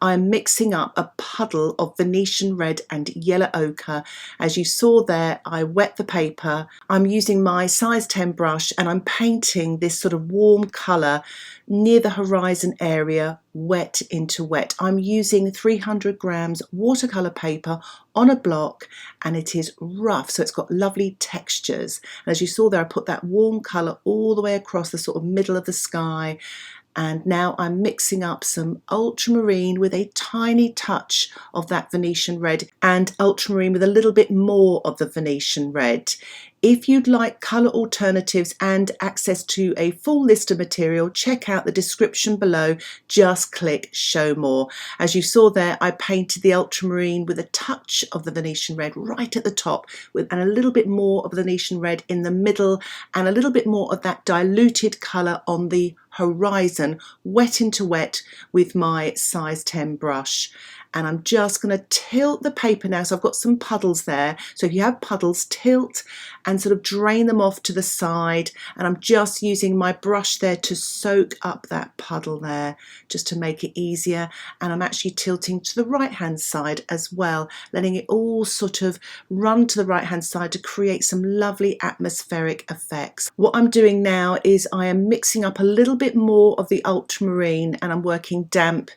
I'm mixing up a puddle of Venetian Red and yellow ochre. As you saw there, I wet the paper. I'm using my size 10 brush and I'm painting this sort of warm colour near the horizon area, wet into wet. I'm using 300 grams watercolour paper on a block, and it is rough, so it's got lovely textures. And as you saw there, I put that warm colour all the way across the sort of middle of the sky. And now I'm mixing up some ultramarine with a tiny touch of that Venetian red, and ultramarine with a little bit more of the Venetian red. If you'd like colour alternatives and access to a full list of material, check out the description below. Just click show more. As you saw there, I painted the ultramarine with a touch of the Venetian red right at the top, and a little bit more of the Venetian red in the middle, and a little bit more of that diluted colour on the horizon, wet into wet with my size 10 brush. And I'm just going to tilt the paper now. So I've got some puddles there. So if you have puddles, tilt and sort of drain them off to the side. And I'm just using my brush there to soak up that puddle there, just to make it easier. And I'm actually tilting to the right hand side as well, letting it all sort of run to the right hand side to create some lovely atmospheric effects. What I'm doing now is I am mixing up a little bit more of the ultramarine, and I'm working damp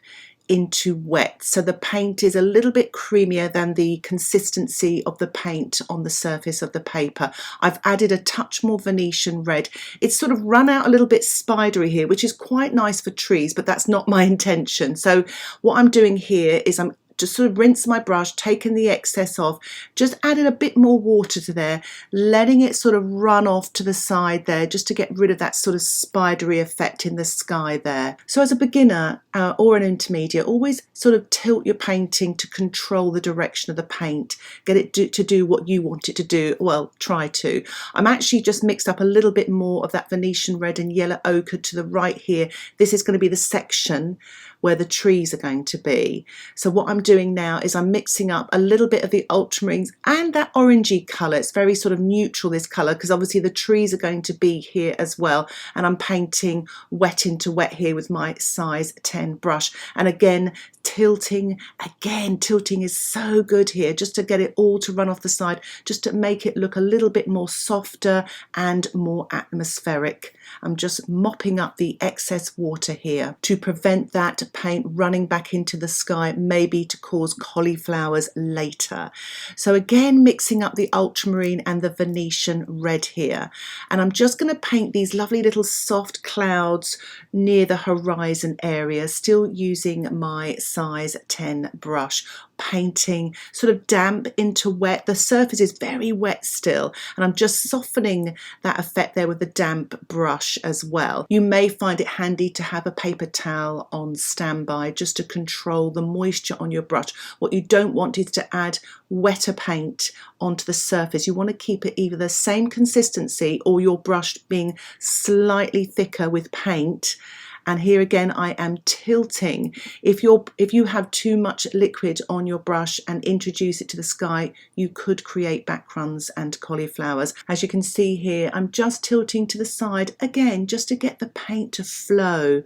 into wet, so the paint is a little bit creamier than the consistency of the paint on the surface of the paper. I've added a touch more Venetian red. It's sort of run out a little bit spidery here, which is quite nice for trees, but that's not my intention. So what I'm doing here is I'm just sort of rinse my brush, taking the excess off, just added a bit more water to there, letting it sort of run off to the side there, just to get rid of that sort of spidery effect in the sky there. So as a beginner or an intermediate, always sort of tilt your painting to control the direction of the paint, get it to do what you want it to do. Well, try to. I'm actually just mixed up a little bit more of that Venetian red and yellow ochre to the right here. This is going to be the section where the trees are going to be. So what I'm doing now is I'm mixing up a little bit of the ultramarines and that orangey colour. It's very sort of neutral, this colour, because obviously the trees are going to be here as well. And I'm painting wet into wet here with my size 10 brush. And again, tilting is so good here, just to get it all to run off the side, just to make it look a little bit more softer and more atmospheric. I'm just mopping up the excess water here to prevent that paint running back into the sky, maybe to cause cauliflowers later. So again, mixing up the ultramarine and the Venetian red here. And I'm just going to paint these lovely little soft clouds near the horizon area, still using my size 10 brush, painting sort of damp into wet. The surface is very wet still, and I'm just softening that effect there with the damp brush as well. You may find it handy to have a paper towel on standby just to control the moisture on your brush. What you don't want is to add wetter paint onto the surface. You want to keep it either the same consistency or your brush being slightly thicker with paint. And here again, I am tilting. If you have too much liquid on your brush and introduce it to the sky, you could create backgrounds and cauliflowers. As you can see here, I'm just tilting to the side again, just to get the paint to flow.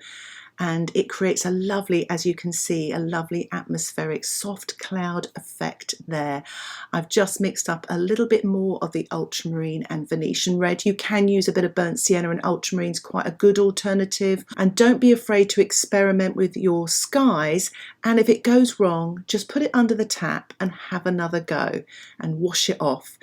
And it creates a lovely, as you can see, a lovely atmospheric soft cloud effect there. I've just mixed up a little bit more of the ultramarine and Venetian red. You can use a bit of burnt sienna, and ultramarine is quite a good alternative. And don't be afraid to experiment with your skies. And if it goes wrong, just put it under the tap and have another go and wash it off,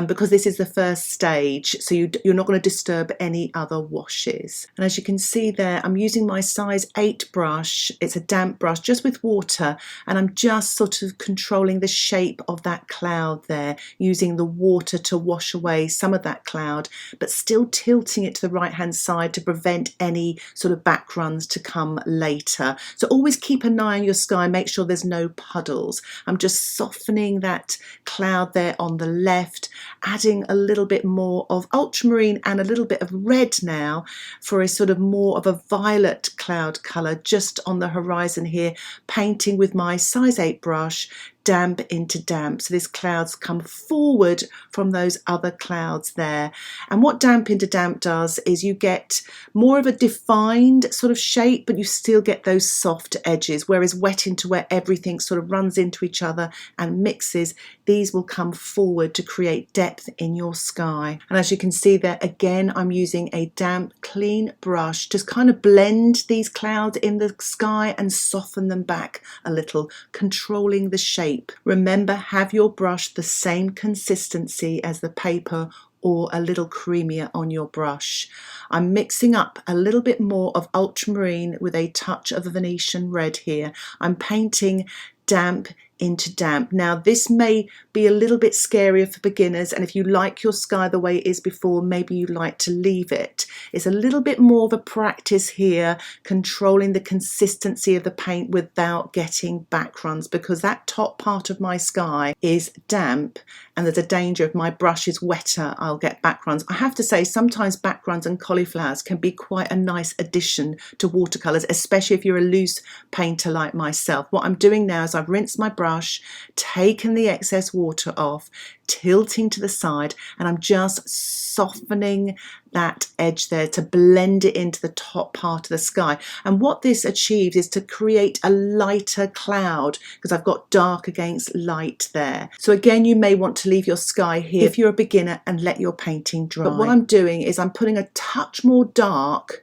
because this is the first stage, so you're not going to disturb any other washes. And as you can see there, I'm using my size 8 brush. It's a damp brush, just with water, and I'm just sort of controlling the shape of that cloud there, using the water to wash away some of that cloud, but still tilting it to the right hand side to prevent any sort of backgrounds to come later. So always keep an eye on your sky, make sure there's no puddles. I'm just softening that cloud there on the left, adding a little bit more of ultramarine and a little bit of red now for a sort of more of a violet cloud colour just on the horizon here, painting with my size 8 brush, damp into damp. So these clouds come forward from those other clouds there. And what damp into damp does is you get more of a defined sort of shape, but you still get those soft edges, whereas wet into wet, everything sort of runs into each other and mixes. These will come forward to create depth in your sky. And as you can see there, again, I'm using a damp, clean brush to kind of blend these clouds in the sky and soften them back a little, controlling the shape. Remember, have your brush the same consistency as the paper or a little creamier on your brush. I'm mixing up a little bit more of ultramarine with a touch of Venetian red here. I'm painting damp into damp. Now this may be a little bit scarier for beginners, and if you like your sky the way it is before, maybe you like to leave it. It's a little bit more of a practice here, controlling the consistency of the paint without getting backruns, because that top part of my sky is damp and there's a danger if my brush is wetter I'll get backruns. I have to say sometimes backruns and cauliflowers can be quite a nice addition to watercolours, especially if you're a loose painter like myself. What I'm doing now is I've rinsed my brush, taken the excess water off, tilting to the side, and I'm just softening that edge there to blend it into the top part of the sky. And what this achieves is to create a lighter cloud, because I've got dark against light there. So again, you may want to leave your sky here if you're a beginner and let your painting dry. But what I'm doing is I'm putting a touch more dark,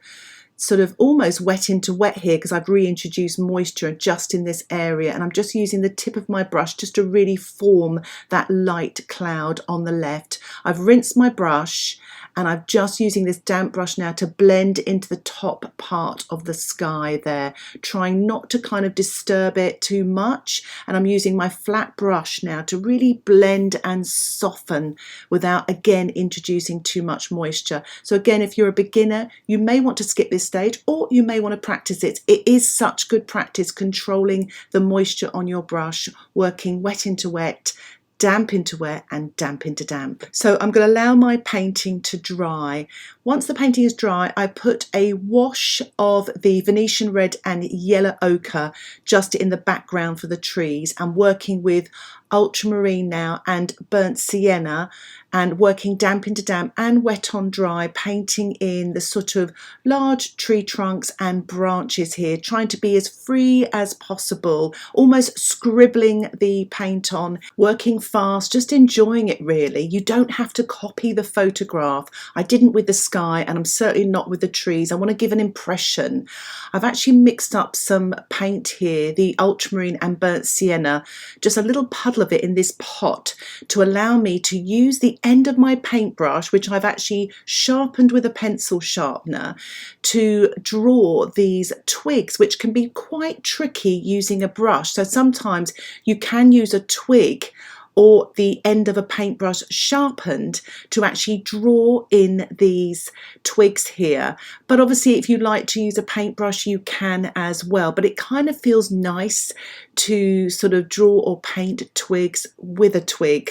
sort of almost wet into wet here, because I've reintroduced moisture just in this area, and I'm just using the tip of my brush just to really form that light cloud on the left. I've rinsed my brush and I'm just using this damp brush now to blend into the top part of the sky there, trying not to kind of disturb it too much. And I'm using my flat brush now to really blend and soften without again introducing too much moisture. So again, if you're a beginner, you may want to skip this stage, or you may want to practice it. It is such good practice controlling the moisture on your brush, working wet into wet, damp into wet and damp into damp. So I'm going to allow my painting to dry. Once the painting is dry, I put a wash of the Venetian Red and Yellow Ochre just in the background for the trees. I'm working with Ultramarine now and Burnt Sienna, and working damp into damp and wet on dry, painting in the sort of large tree trunks and branches here, trying to be as free as possible, almost scribbling the paint on, working fast, just enjoying it really. You don't have to copy the photograph. I didn't with the sky, and I'm certainly not with the trees. I want to give an impression. I've actually mixed up some paint here, the Ultramarine and Burnt Sienna, just a little puddle of it in this pot to allow me to use the end of my paintbrush, which I've actually sharpened with a pencil sharpener, to draw these twigs, which can be quite tricky using a brush. So sometimes you can use a twig or the end of a paintbrush sharpened to actually draw in these twigs here. But obviously if you like to use a paintbrush, you can as well. But it kind of feels nice to sort of draw or paint twigs with a twig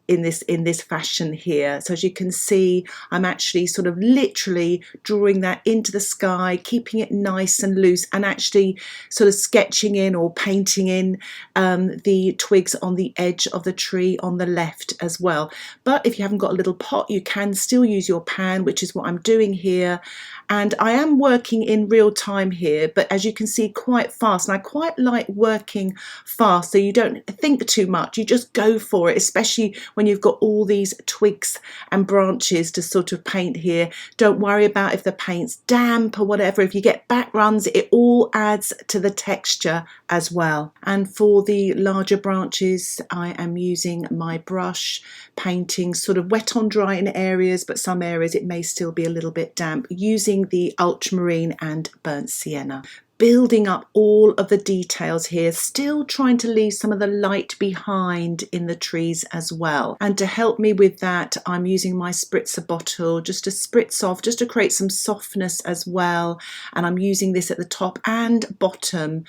in this fashion here. So as you can see, I'm actually sort of literally drawing that into the sky, keeping it nice and loose, and actually sort of sketching in or painting in the twigs on the edge of the tree on the left as well. But if you haven't got a little pot, you can still use your pan, which is what I'm doing here. And I am working in real time here, but as you can see, quite fast. And I quite like working fast, so you don't think too much, you just go for it, especially when you've got all these twigs and branches to sort of paint here. Don't worry about if the paint's damp or whatever. If you get back runs, it all adds to the texture as well. And for the larger branches, I am using my brush, painting sort of wet on dry in areas, but some areas it may still be a little bit damp, using the Ultramarine and Burnt Sienna. Building up all of the details here, still trying to leave some of the light behind in the trees as well. And to help me with that, I'm using my spritzer bottle just to spritz off, just to create some softness as well. And I'm using this at the top and bottom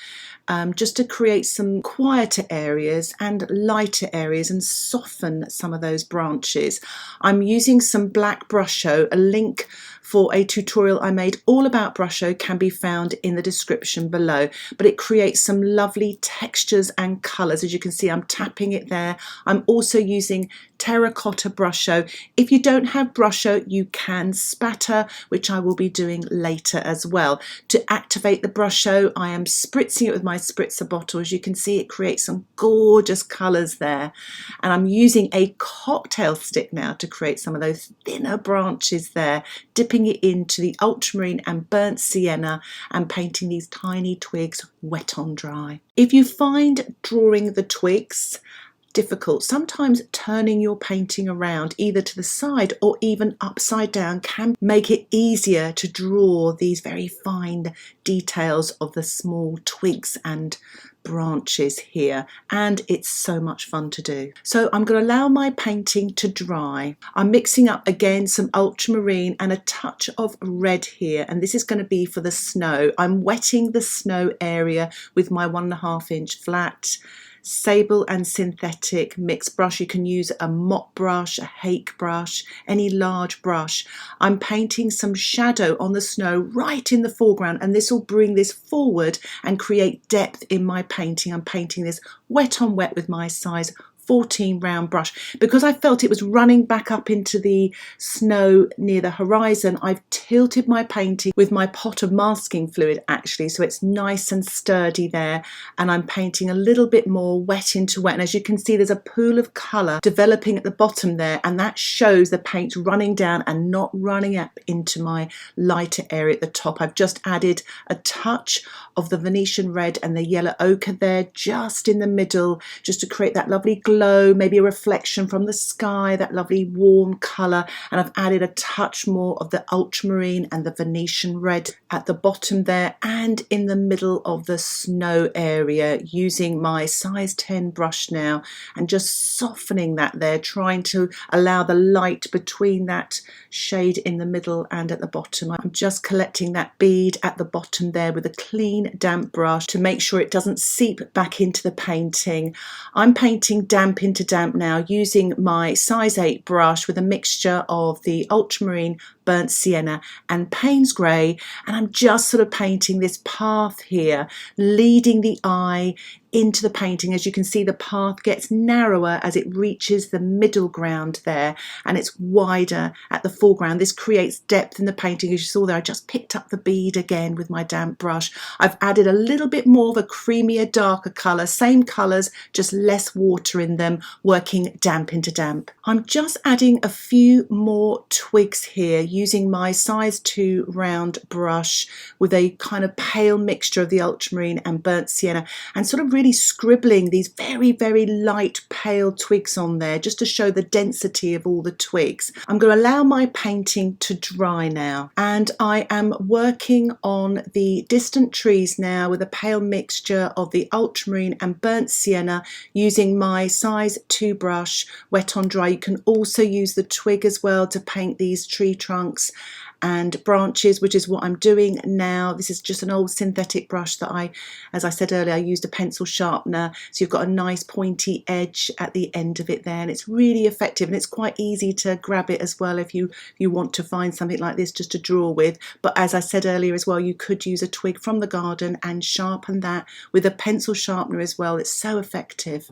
just to create some quieter areas and lighter areas and soften some of those branches. I'm using some black Brusho. A link for a tutorial I made all about Brusho can be found in the description below, but it creates some lovely textures and colours. As you can see, I'm tapping it there. I'm also using Terracotta Brusho. If you don't have Brusho, you can spatter, which I will be doing later as well. To activate the Brusho, I am spritzing it with my spritzer bottle. As you can see, it creates some gorgeous colours there. And I'm using a cocktail stick now to create some of those thinner branches there, dipping it into the ultramarine and burnt sienna and painting these tiny twigs wet on dry. If you find drawing the twigs difficult, sometimes turning your painting around either to the side or even upside down can make it easier to draw these very fine details of the small twigs and branches here, and it's so much fun to do. So I'm going to allow my painting to dry. I'm mixing up again some ultramarine and a touch of red here, and this is going to be for the snow. I'm wetting the snow area with my 1.5 inch flat sable and synthetic mixed brush. You can use a mop brush, a hake brush, any large brush. I'm painting some shadow on the snow right in the foreground, and this will bring this forward and create depth in my painting. I'm painting this wet on wet with my size 14 round brush. Because I felt it was running back up into the snow near the horizon, I've tilted my painting with my pot of masking fluid actually, so it's nice and sturdy there, and I'm painting a little bit more wet into wet, and as you can see there's a pool of colour developing at the bottom there, and that shows the paint running down and not running up into my lighter area at the top. I've just added a touch of the Venetian Red and the yellow ochre there just in the middle, just to create that lovely glow, maybe a reflection from the sky, that lovely warm colour. And I've added a touch more of the ultramarine and the Venetian Red at the bottom there and in the middle of the snow area, using my size 10 brush now and just softening that there, trying to allow the light between that shade in the middle and at the bottom. I'm just collecting that bead at the bottom there with a clean damp brush to make sure it doesn't seep back into the painting. I'm painting damp into damp now using my size 8 brush with a mixture of the ultramarine, burnt sienna and Paynes grey, and I'm just sort of painting this path here, leading the eye into the painting. As you can see, the path gets narrower as it reaches the middle ground there, and it's wider at the foreground. This creates depth in the painting. As you saw there, I just picked up the bead again with my damp brush. I've added a little bit more of a creamier, darker colour, same colours, just less water in them, working damp into damp. I'm just adding a few more twigs here using my size 2 round brush with a kind of pale mixture of the ultramarine and burnt sienna, and sort of really scribbling these very, very light pale twigs on there just to show the density of all the twigs. I'm going to allow my painting to dry now, and I am working on the distant trees now with a pale mixture of the ultramarine and burnt sienna using my size 2 brush, wet on dry. You can also use the twig as well to paint these tree trunks and branches, which is what I'm doing now. This is just an old synthetic brush that as I said earlier, I used a pencil sharpener, so you've got a nice pointy edge at the end of it there, and it's really effective, and it's quite easy to grab it as well if you want to find something like this just to draw with. But as I said earlier as well, you could use a twig from the garden and sharpen that with a pencil sharpener as well. It's so effective.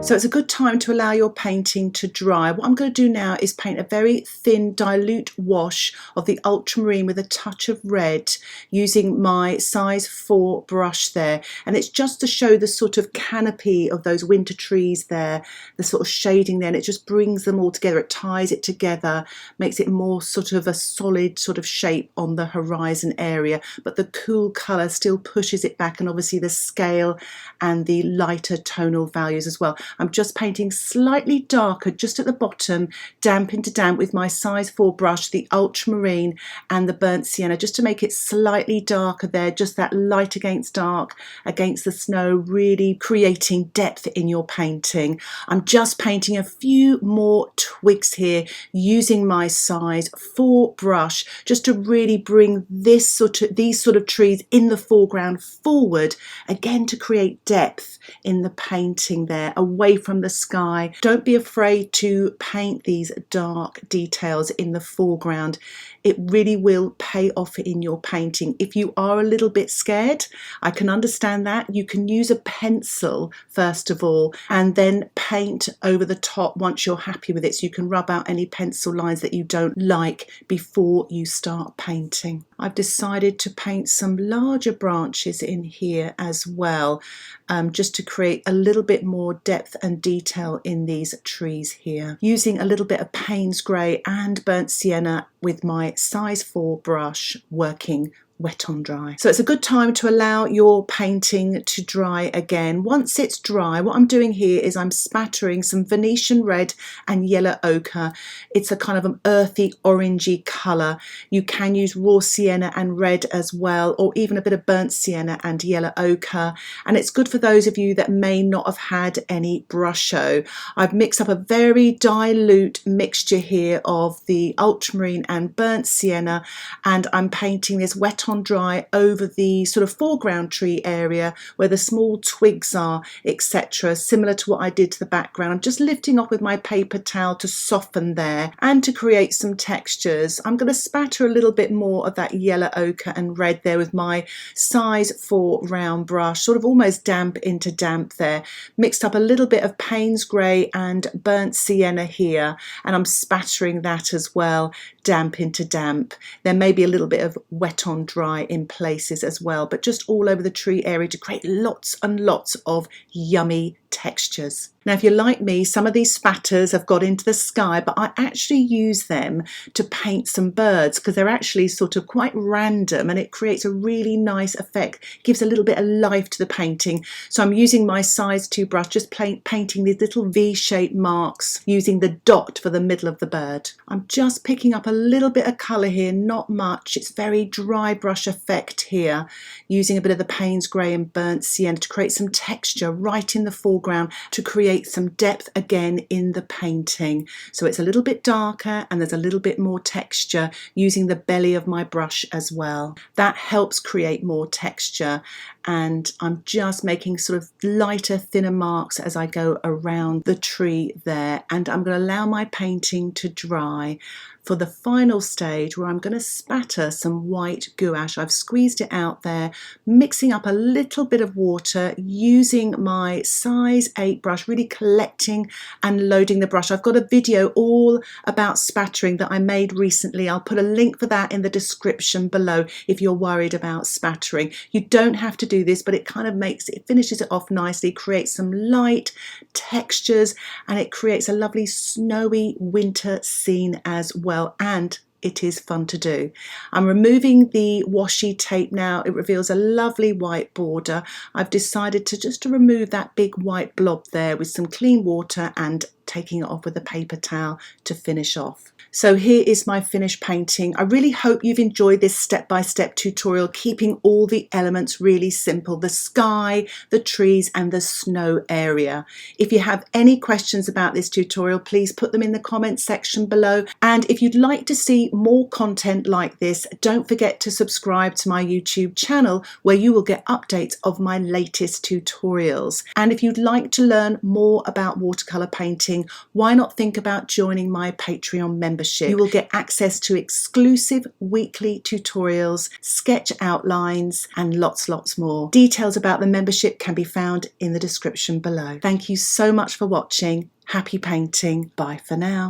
So it's a good time to allow your painting to dry. What I'm going to do now is paint a very thin dilute wash of the ultramarine with a touch of red using my size 4 brush there, and it's just to show the sort of canopy of those winter trees there, the sort of shading there, and it just brings them all together, it ties it together, makes it more sort of a solid sort of shape on the horizon area, but the cool colour still pushes it back, and obviously the scale and the lighter tonal values as well. I'm just painting slightly darker just at the bottom, damp into damp with my size 4 brush, the ultramarine and the burnt sienna, just to make it slightly darker there, just that light against dark against the snow, really creating depth in your painting. I'm just painting a few more twigs here using my size 4 brush, just to really bring these sort of trees in the foreground forward, again to create depth in the painting there, away from the sky. Don't be afraid to paint these dark details in the foreground. It really will pay off in your painting. If you are a little bit scared, I can understand that. You can use a pencil first of all and then paint over the top once you're happy with it, so you can rub out any pencil lines that you don't like before you start painting. I've decided to paint some larger branches in here as well, just to create a little bit more depth and detail in these trees here, using a little bit of Paynes grey and burnt sienna with my size 4 brush, working wet on dry. So it's a good time to allow your painting to dry again. Once it's dry, what I'm doing here is I'm spattering some Venetian Red and yellow ochre. It's a kind of an earthy orangey colour. You can use raw sienna and red as well, or even a bit of burnt sienna and yellow ochre, and it's good for those of you that may not have had any Brusho. I've mixed up a very dilute mixture here of the ultramarine and burnt sienna, and I'm painting this wet on dry over the sort of foreground tree area where the small twigs are, etc., similar to what I did to the background. I'm just lifting off with my paper towel to soften there and to create some textures. I'm going to spatter a little bit more of that yellow ochre and red there with my size 4 round brush, sort of almost damp into damp there. Mixed up a little bit of Paynes grey and burnt sienna here, and I'm spattering that as well, damp into damp. There may be a little bit of wet on dry in places as well, but just all over the tree area to create lots and lots of yummy textures. Now, if you're like me, some of these spatters have got into the sky, but I actually use them to paint some birds because they're actually sort of quite random, and it creates a really nice effect, gives a little bit of life to the painting. So I'm using my size 2 brush, just painting these little V-shaped marks using the dot for the middle of the bird. I'm just picking up a little bit of colour here, not much. It's very dry brush effect here, using a bit of the Paynes grey and burnt sienna to create some texture right in the foreground, to create some depth again in the painting. So it's a little bit darker and there's a little bit more texture using the belly of my brush as well. That helps create more texture, and I'm just making sort of lighter, thinner marks as I go around the tree there, and I'm going to allow my painting to dry for the final stage where I'm going to spatter some white gouache. I've squeezed it out there, mixing up a little bit of water, using my size 8 brush, really collecting and loading the brush. I've got a video all about spattering that I made recently. I'll put a link for that in the description below if you're worried about spattering. You don't have to do this, but it kind of finishes it off nicely, creates some light textures, and it creates a lovely snowy winter scene as well. And it is fun to do. I'm removing the washi tape now. It reveals a lovely white border. I've decided to remove that big white blob there with some clean water and taking it off with a paper towel to finish off. So here is my finished painting. I really hope you've enjoyed this step-by-step tutorial, keeping all the elements really simple: the sky, the trees and the snow area. If you have any questions about this tutorial, please put them in the comments section below. And if you'd like to see more content like this, don't forget to subscribe to my YouTube channel, where you will get updates of my latest tutorials. And if you'd like to learn more about watercolour painting, painting, why not think about joining my Patreon membership? You will get access to exclusive weekly tutorials, sketch outlines, and lots more. Details about the membership can be found in the description below. Thank you so much for watching. Happy painting. Bye for now.